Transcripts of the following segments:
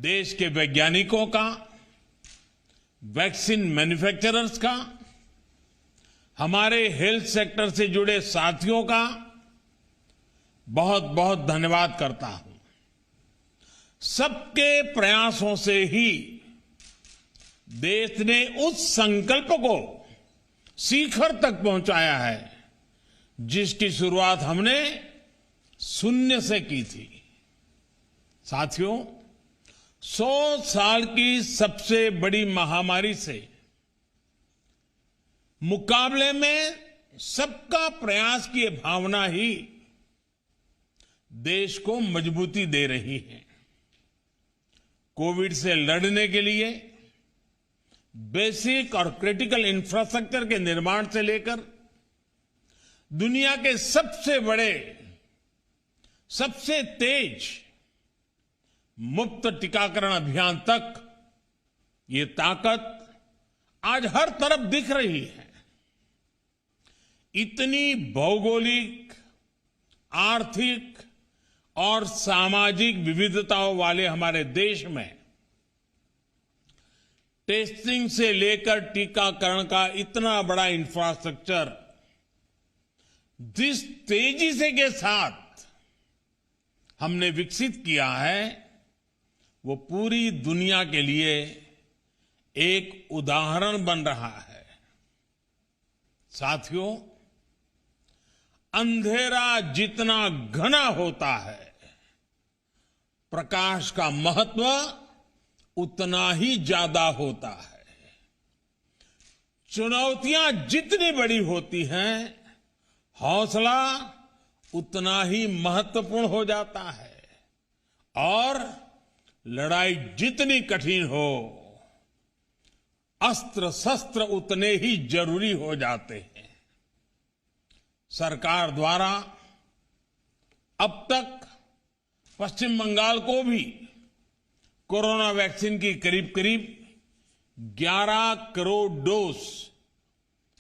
देश के वैज्ञानिकों का, वैक्सीन मैन्युफैक्चरर्स का, हमारे हेल्थ सेक्टर से जुड़े साथियों का बहुत बहुत धन्यवाद करता हूं। सबके प्रयासों से ही देश ने उस संकल्प को शिखर तक पहुंचाया है जिसकी शुरुआत हमने शून्य से की थी। साथियों, 100 साल की सबसे बड़ी महामारी से मुकाबले में सबका प्रयास की भावना ही देश को मजबूती दे रही है। कोविड से लड़ने के लिए बेसिक और क्रिटिकल इंफ्रास्ट्रक्चर के निर्माण से लेकर दुनिया के सबसे बड़े, सबसे तेज मुफ्त टीकाकरण अभियान तक ये ताकत आज हर तरफ दिख रही है। इतनी भौगोलिक, आर्थिक और सामाजिक विविधताओं वाले हमारे देश में टेस्टिंग से लेकर टीकाकरण का इतना बड़ा इंफ्रास्ट्रक्चर जिस तेजी से के साथ हमने विकसित किया है, वो पूरी दुनिया के लिए एक उदाहरण बन रहा है। साथियों, अंधेरा जितना घना होता है, प्रकाश का महत्व उतना ही ज्यादा होता है। चुनौतियां जितनी बड़ी होती हैं, हौसला उतना ही महत्वपूर्ण हो जाता है और लड़ाई जितनी कठिन हो, अस्त्र शस्त्र उतने ही जरूरी हो जाते हैं। सरकार द्वारा अब तक पश्चिम बंगाल को भी कोरोना वैक्सीन की करीब करीब 11 करोड़ डोज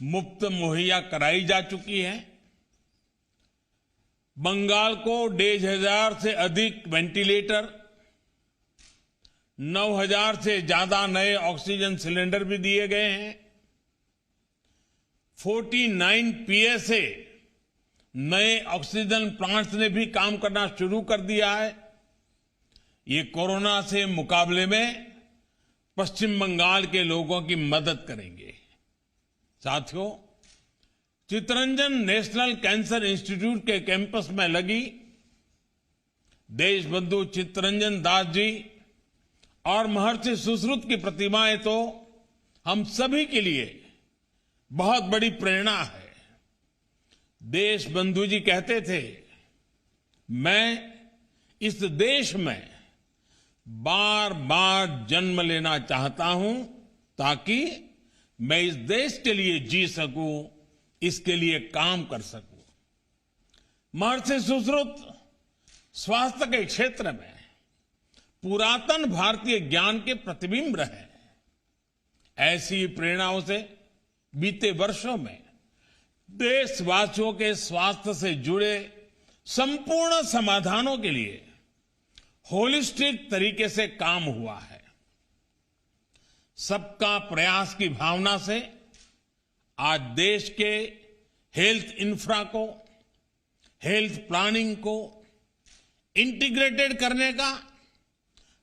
मुफ्त मुहैया कराई जा चुकी है। बंगाल को 1,500 से अधिक वेंटिलेटर, 9,000 से ज्यादा नए ऑक्सीजन सिलेंडर भी दिए गए हैं। 49 पीएसए नए ऑक्सीजन प्लांट्स ने भी काम करना शुरू कर दिया है। ये कोरोना से मुकाबले में पश्चिम बंगाल के लोगों की मदद करेंगे। साथियों, चित्तरंजन नेशनल कैंसर इंस्टीट्यूट के कैंपस में लगी देशबंधु चित्तरंजन दास जी और महर्षि सुश्रुत की प्रतिमाएं तो हम सभी के लिए बहुत बड़ी प्रेरणा है। देशबंधु जी कहते थे, मैं इस देश में बार बार जन्म लेना चाहता हूं ताकि मैं इस देश के लिए जी सकूं, इसके लिए काम कर सकूं। महर्षि सुश्रुत स्वास्थ्य के क्षेत्र में पुरातन भारतीय ज्ञान के प्रतिबिंब रहे। ऐसी प्रेरणाओं से बीते वर्षों में देशवासियों के स्वास्थ्य से जुड़े संपूर्ण समाधानों के लिए होलिस्टिक तरीके से काम हुआ है। सबका प्रयास की भावना से आज देश के हेल्थ इंफ्रा को, हेल्थ प्लानिंग को इंटीग्रेटेड करने का,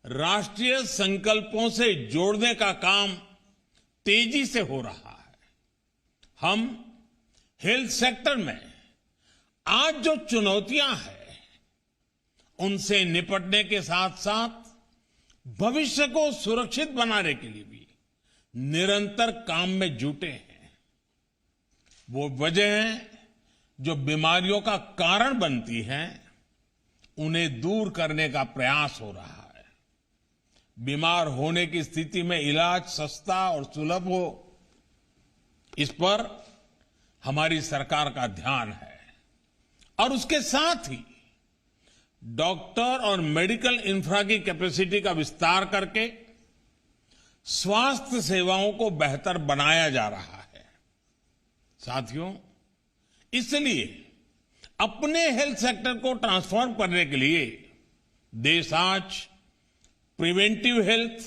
राष्ट्रीय संकल्पों से जोड़ने का काम तेजी से हो रहा है। हम हेल्थ सेक्टर में आज जो चुनौतियां हैं, उनसे निपटने के साथ साथ भविष्य को सुरक्षित बनाने के लिए भी निरंतर काम में जुटे हैं। वो वजह है जो बीमारियों का कारण बनती हैं, उन्हें दूर करने का प्रयास हो रहा है। बीमार होने की स्थिति में इलाज सस्ता और सुलभ हो, इस पर हमारी सरकार का ध्यान है। और उसके साथ ही डॉक्टर और मेडिकल इंफ्रा की कैपेसिटी का विस्तार करके स्वास्थ्य सेवाओं को बेहतर बनाया जा रहा है। साथियों, इसलिए अपने हेल्थ सेक्टर को ट्रांसफॉर्म करने के लिए देश आज preventive health,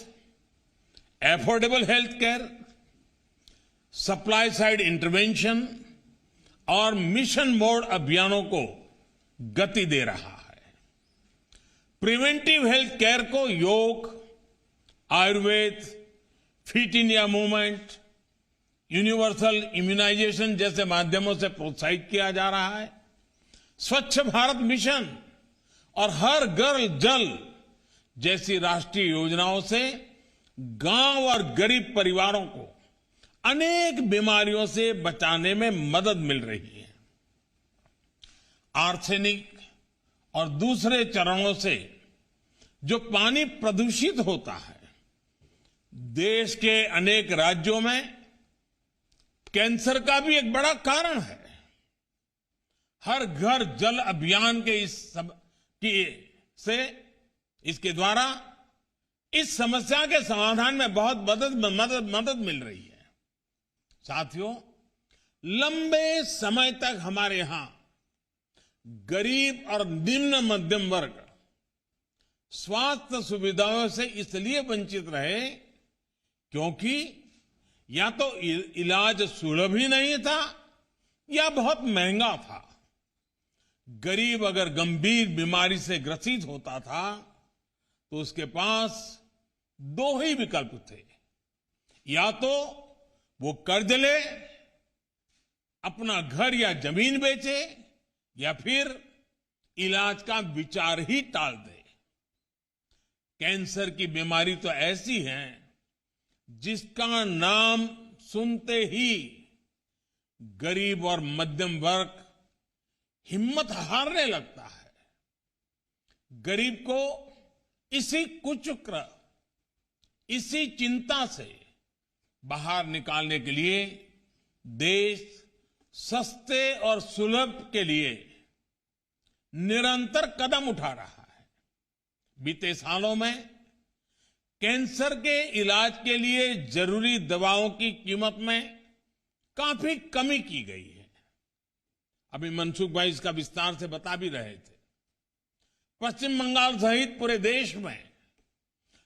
affordable health care, supply side intervention और मिशन मोड अभियानों को गति दे रहा है। प्रिवेंटिव हेल्थ केयर को yoga, Ayurveda, fit India movement, universal immunisation जैसे माध्यमों से प्रोत्साहित किया जा रहा है। स्वच्छ भारत मिशन और हर घर जल जैसी राष्ट्रीय योजनाओं से गांव और गरीब परिवारों को अनेक बीमारियों से बचाने में मदद मिल रही है। आर्सेनिक और दूसरे चरणों से जो पानी प्रदूषित होता है, देश के अनेक राज्यों में कैंसर का भी एक बड़ा कारण है। हर घर जल अभियान के इसके द्वारा इस समस्या के समाधान में बहुत मदद मिल रही है। साथियों, लंबे समय तक हमारे यहां गरीब और निम्न मध्यम वर्ग स्वास्थ्य सुविधाओं से इसलिए वंचित रहे क्योंकि या तो इलाज सुलभ ही नहीं था या बहुत महंगा था। गरीब अगर गंभीर बीमारी से ग्रसित होता था तो उसके पास दो ही विकल्प थे, या तो वो कर्ज ले, अपना घर या जमीन बेचे, या फिर इलाज का विचार ही टाल दे। कैंसर की बीमारी तो ऐसी है जिसका नाम सुनते ही गरीब और मध्यम वर्ग हिम्मत हारने लगता है। गरीब को इसी कुचक्र, इसी चिंता से बाहर निकालने के लिए देश सस्ते और सुलभ के लिए निरंतर कदम उठा रहा है। बीते सालों में कैंसर के इलाज के लिए जरूरी दवाओं की कीमत में काफी कमी की गई है। अभी मनसुख भाई इसका विस्तार से बता भी रहे थे। पश्चिम बंगाल सहित पूरे देश में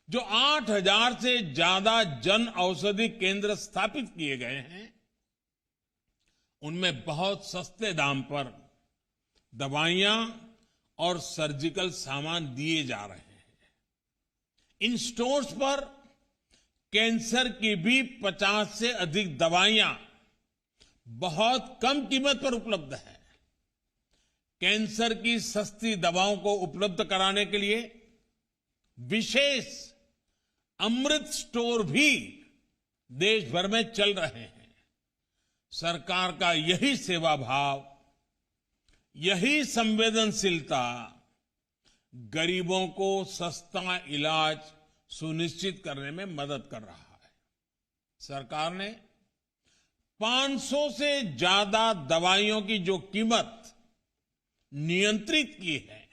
जो 8,000 से ज्यादा जन औषधि केंद्र स्थापित किए गए हैं, उनमें बहुत सस्ते दाम पर दवाइयां और सर्जिकल सामान दिए जा रहे हैं। इन स्टोर्स पर कैंसर की भी 50 से अधिक दवाइयां बहुत कम कीमत पर उपलब्ध है। कैंसर की सस्ती दवाओं को उपलब्ध कराने के लिए विशेष अमृत स्टोर भी देश भर में चल रहे हैं। सरकार का यही सेवा भाव, यही संवेदनशीलता गरीबों को सस्ता इलाज सुनिश्चित करने में मदद कर रहा है। सरकार ने 500 से ज्यादा दवाइयों की जो कीमत नियंत्रित की है,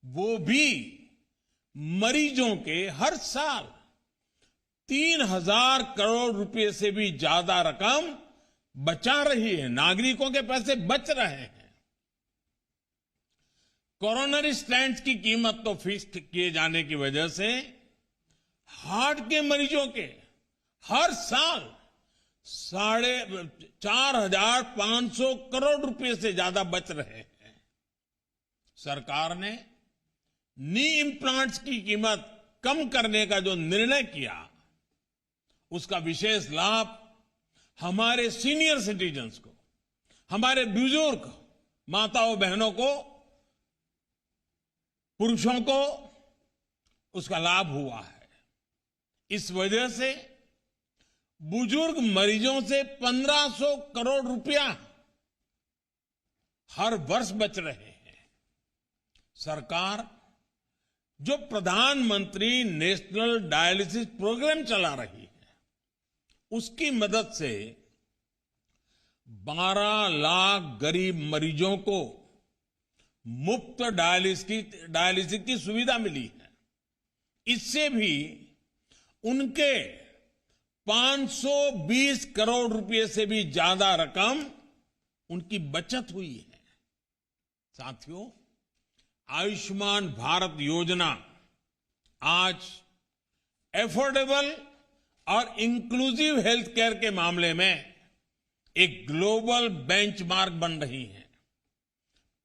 वो भी मरीजों के हर साल 3,000 करोड़ रुपए से भी ज्यादा रकम बचा रही है। नागरिकों के पैसे बच रहे हैं। कोरोनरी स्टेंट्स की कीमत तो फिक्स किए जाने की वजह से हार्ट के मरीजों के हर साल 4,500 करोड़ रुपए से ज्यादा बच रहे हैं। सरकार ने नी इम्प्लांट्स की कीमत कम करने का जो निर्णय किया, उसका विशेष लाभ हमारे सीनियर सिटीजन्स को, हमारे बुजुर्ग माताओं बहनों को, पुरुषों को उसका लाभ हुआ है। इस वजह से बुजुर्ग मरीजों से 1,500 करोड़ रुपया हर वर्ष बच रहे हैं। सरकार जो प्रधानमंत्री नेशनल डायलिसिस प्रोग्राम चला रही है, उसकी मदद से 12 लाख गरीब मरीजों को मुफ्त डायलिसिस की सुविधा मिली है। इससे भी उनके 520 करोड़ रुपए से भी ज्यादा रकम उनकी बचत हुई है। साथियों, आयुष्मान भारत योजना आज एफोर्डेबल और इंक्लूसिव हेल्थ केयर के मामले में एक ग्लोबल बेंचमार्क बन रही है।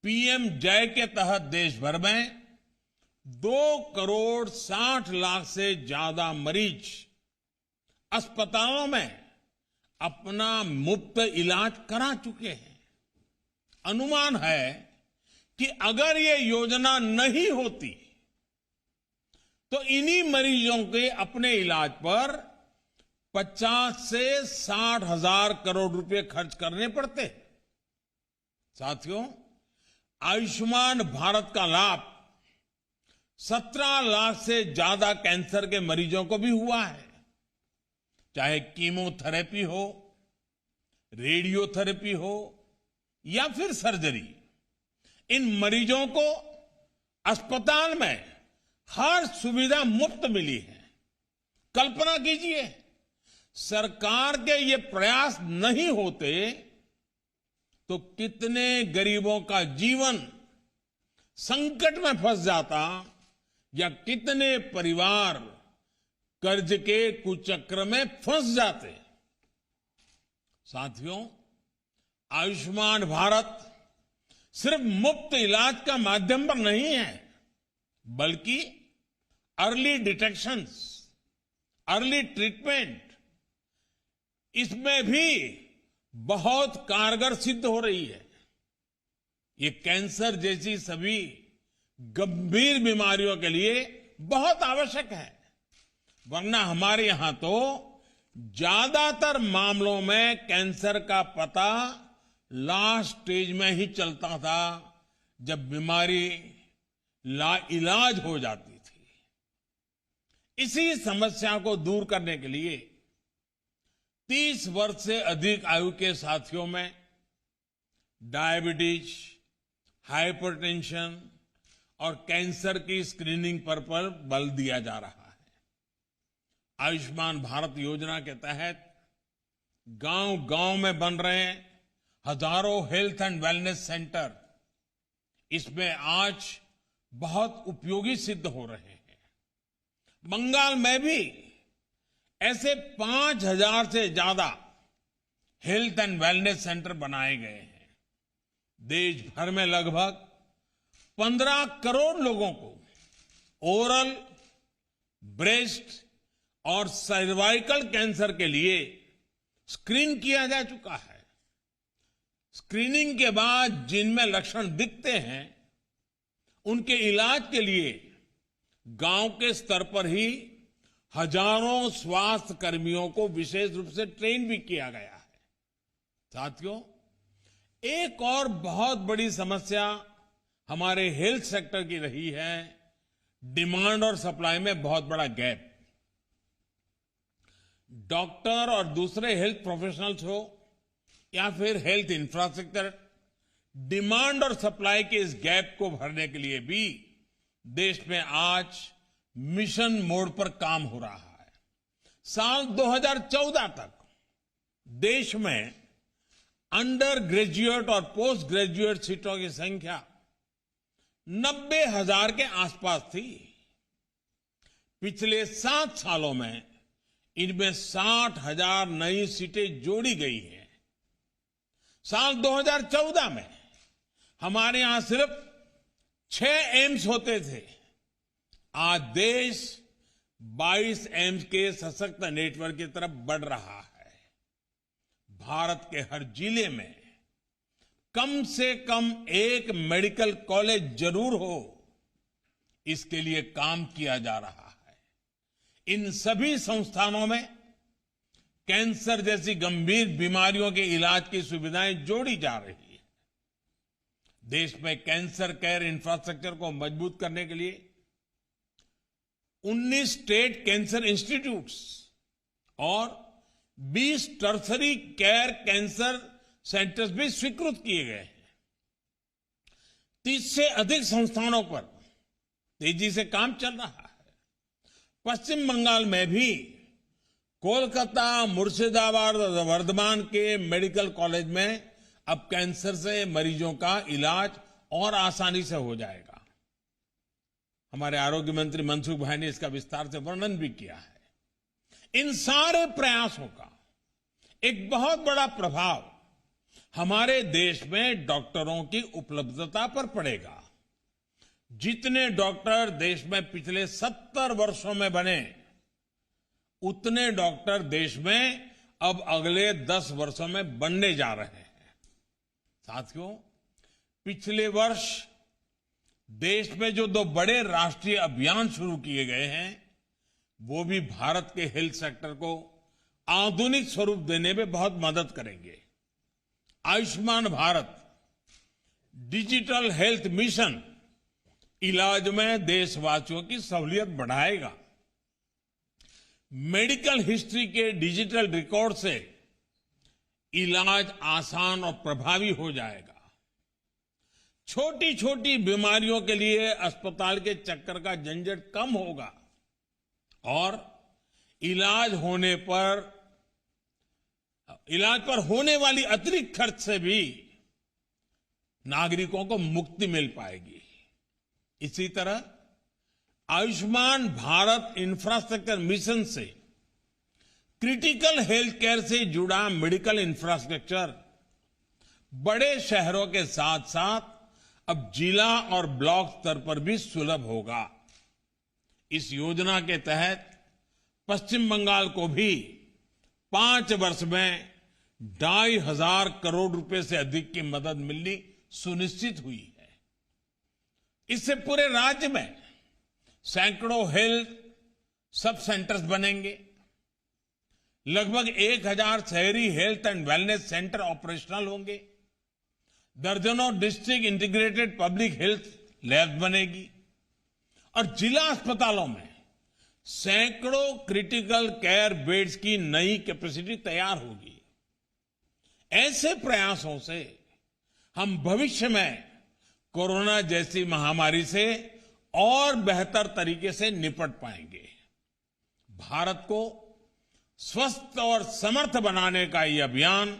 पीएम जय के तहत देश भर में 2,60,00,000 से ज्यादा मरीज अस्पतालों में अपना मुफ्त इलाज करा चुके हैं। अनुमान है कि अगर ये योजना नहीं होती तो इन्हीं मरीजों के अपने इलाज पर 50 से 60 हजार करोड़ रुपए खर्च करने पड़ते। साथियों, आयुष्मान भारत का लाभ 17 लाख से ज्यादा कैंसर के मरीजों को भी हुआ है। चाहे कीमोथेरेपी हो, रेडियोथेरेपी हो या फिर सर्जरी, इन मरीजों को अस्पताल में हर सुविधा मुफ्त मिली है। कल्पना कीजिए, सरकार के ये प्रयास नहीं होते तो कितने गरीबों का जीवन संकट में फंस जाता या कितने परिवार कर्ज के कुचक्र में फंस जाते। साथियों, आयुष्मान भारत सिर्फ मुफ्त इलाज का माध्यम पर नहीं है, बल्कि अर्ली डिटेक्शन, अर्ली ट्रीटमेंट, इसमें भी बहुत कारगर सिद्ध हो रही है। ये कैंसर जैसी सभी गंभीर बीमारियों के लिए बहुत आवश्यक है, वरना हमारे यहां तो ज्यादातर मामलों में कैंसर का पता लास्ट स्टेज में ही चलता था, जब बीमारी लाइलाज हो जाती थी। इसी समस्या को दूर करने के लिए 30 वर्ष से अधिक आयु के साथियों में डायबिटीज, हाइपरटेंशन और कैंसर की स्क्रीनिंग पर बल दिया जा रहा है। आयुष्मान भारत योजना के तहत गांव-गांव में बन रहे हजारों हेल्थ एंड वेलनेस सेंटर इसमें आज बहुत उपयोगी सिद्ध हो रहे हैं। बंगाल में भी ऐसे 5,000 से ज्यादा हेल्थ एंड वेलनेस सेंटर बनाए गए हैं। देश भर में लगभग 15 करोड़ लोगों को ओरल, ब्रेस्ट और सर्वाइकल कैंसर के लिए स्क्रीन किया जा चुका है। स्क्रीनिंग के बाद जिनमें लक्षण दिखते हैं, उनके इलाज के लिए गांव के स्तर पर ही हजारों स्वास्थ्य कर्मियों को विशेष रूप से ट्रेन भी किया गया है। साथियों, एक और बहुत बड़ी समस्या हमारे हेल्थ सेक्टर की रही है, डिमांड और सप्लाई में बहुत बड़ा गैप। डॉक्टर और दूसरे हेल्थ प्रोफेशनल्स हो या फिर हेल्थ इंफ्रास्ट्रक्चर, डिमांड और सप्लाई के इस गैप को भरने के लिए भी देश में आज मिशन मोड पर काम हो रहा है। साल 2014 तक देश में अंडर ग्रेजुएट और पोस्ट ग्रेजुएट सीटों की संख्या 90,000 के आसपास थी। पिछले 7 सालों में इनमें 60,000 नई सीटें जोड़ी गई हैं। साल 2014 में हमारे यहां सिर्फ 6 एम्स होते थे। आज देश 22 एम्स के सशक्त नेटवर्क की तरफ बढ़ रहा है। भारत के हर जिले में कम से कम एक मेडिकल कॉलेज जरूर हो, इसके लिए काम किया जा रहा है। इन सभी संस्थानों में कैंसर जैसी गंभीर बीमारियों के इलाज की सुविधाएं जोड़ी जा रही है। देश में कैंसर केयर इंफ्रास्ट्रक्चर को मजबूत करने के लिए 19 स्टेट कैंसर इंस्टीट्यूट्स और 20 टर्सरी केयर कैंसर सेंटर्स भी स्वीकृत किए गए हैं। 30 से अधिक संस्थानों पर तेजी से काम चल रहा है। पश्चिम बंगाल में भी कोलकाता, मुर्शिदाबाद और वर्धमान के मेडिकल कॉलेज में अब कैंसर से मरीजों का इलाज और आसानी से हो जाएगा। हमारे आरोग्य मंत्री मनसुख भाई ने इसका विस्तार से वर्णन भी किया है। इन सारे प्रयासों का एक बहुत बड़ा प्रभाव हमारे देश में डॉक्टरों की उपलब्धता पर पड़ेगा। जितने डॉक्टर देश में पिछले 70 वर्षों में बने, उतने डॉक्टर देश में अब अगले 10 वर्षों में बनने जा रहे हैं। साथियों, पिछले वर्ष देश में जो 2 बड़े राष्ट्रीय अभियान शुरू किए गए हैं, वो भी भारत के हेल्थ सेक्टर को आधुनिक स्वरूप देने में बहुत मदद करेंगे। Ayushman Bharat digital health mission इलाज में देशवासियों की सहूलियत बढ़ाएगा। मेडिकल हिस्ट्री के डिजिटल रिकॉर्ड से इलाज आसान और प्रभावी हो जाएगा। छोटी छोटी बीमारियों के लिए अस्पताल के चक्कर का झंझट कम होगा और इलाज पर होने वाली अतिरिक्त खर्च से भी नागरिकों को मुक्ति मिल पाएगी। इसी तरह आयुष्मान भारत इंफ्रास्ट्रक्चर मिशन से क्रिटिकल हेल्थ केयर से जुड़ा मेडिकल इंफ्रास्ट्रक्चर बड़े शहरों के साथ साथ अब जिला और ब्लॉक स्तर पर भी सुलभ होगा। इस योजना के तहत पश्चिम बंगाल को भी 5 वर्ष में 2,500 करोड़ रुपए से अधिक की मदद मिलनी सुनिश्चित हुई है। इससे पूरे राज्य में सैकड़ों हेल्थ सब सेंटर्स बनेंगे। लगभग 1,000 शहरी health and wellness centre operational होंगे। दर्जनों district integrated public health lab बनेगी और जिला अस्पतालों में सैकड़ों क्रिटिकल केयर बेड्स की नई कैपेसिटी तैयार होगी। ऐसे प्रयासों से हम भविष्य में कोरोना जैसी महामारी से और बेहतर तरीके से निपट पाएंगे। भारत को स्वस्थ और समर्थ बनाने का यह अभियान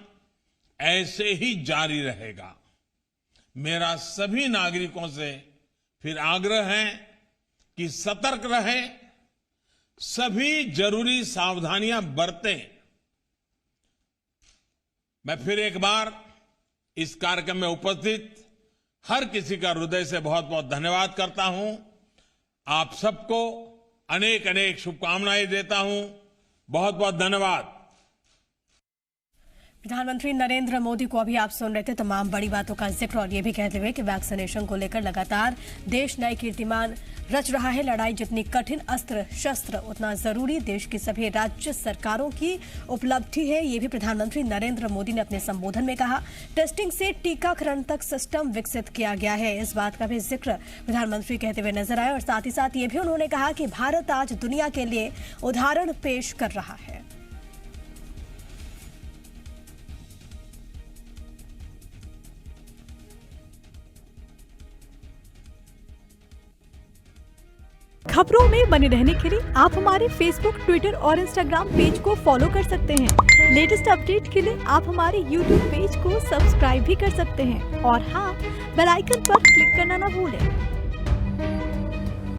ऐसे ही जारी रहेगा। मेरा सभी नागरिकों से फिर आग्रह है कि सतर्क रहें, सभी जरूरी सावधानियां बरतें। मैं फिर एक बार इस कार्यक्रम में उपस्थित हर किसी का हृदय से बहुत बहुत धन्यवाद करता हूं। आप सबको अनेक अनेक शुभकामनाएं देता हूं। बहुत बहुत धन्यवाद। प्रधानमंत्री नरेंद्र मोदी को अभी आप सुन रहे थे तमाम बड़ी बातों का जिक्र और ये भी कहते हुए कि वैक्सीनेशन को लेकर लगातार देश नए कीर्तिमान रच रहा है। लड़ाई जितनी कठिन अस्त्र शस्त्र उतना जरूरी देश की सभी राज्य सरकारों की उपलब्धि है, ये भी प्रधानमंत्री नरेंद्र मोदी ने अपने संबोधन में कहा। टेस्टिंग से टीकाकरण तक सिस्टम विकसित किया गया है, इस बात का भी जिक्र प्रधानमंत्री कहते हुए नजर आए और साथ ही साथ ये भी उन्होंने कहा कि भारत आज दुनिया के लिए उदाहरण पेश कर रहा है। खबरों में बने रहने के लिए आप हमारे फेसबुक, ट्विटर और इंस्टाग्राम पेज को फॉलो कर सकते हैं। लेटेस्ट अपडेट के लिए आप हमारे यूट्यूब पेज को सब्सक्राइब भी कर सकते हैं और हाँ, बेल आइकन पर क्लिक करना ना भूलें।